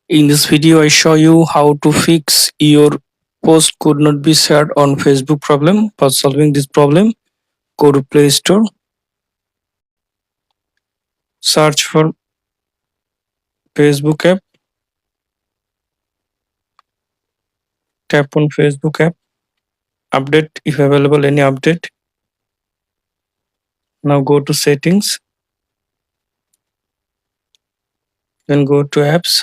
In this video, I show you how to fix your post could not be shared on Facebook problem. For solving this problem, go to Play Store, search for Facebook app, tap on Facebook app, update if available any update. Now go to settings, then go to apps,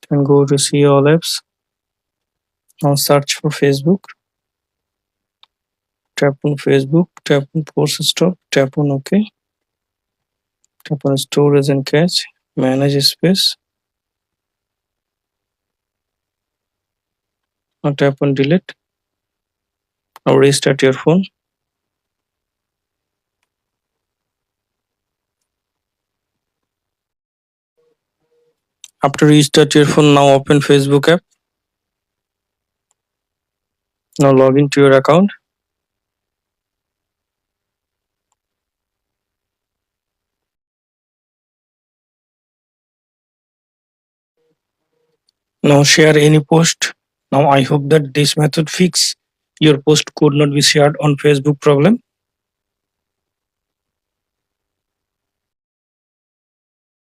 then go to see all apps. Now search for Facebook, tap on Facebook, tap on post stop, tap on OK, tap on storage and cache, manage space. Now tap on delete. Now restart your phone. After restart your phone, now open Facebook app. Now log into your account. Now share any post. Now I hope that this method fix your post could not be shared on Facebook problem.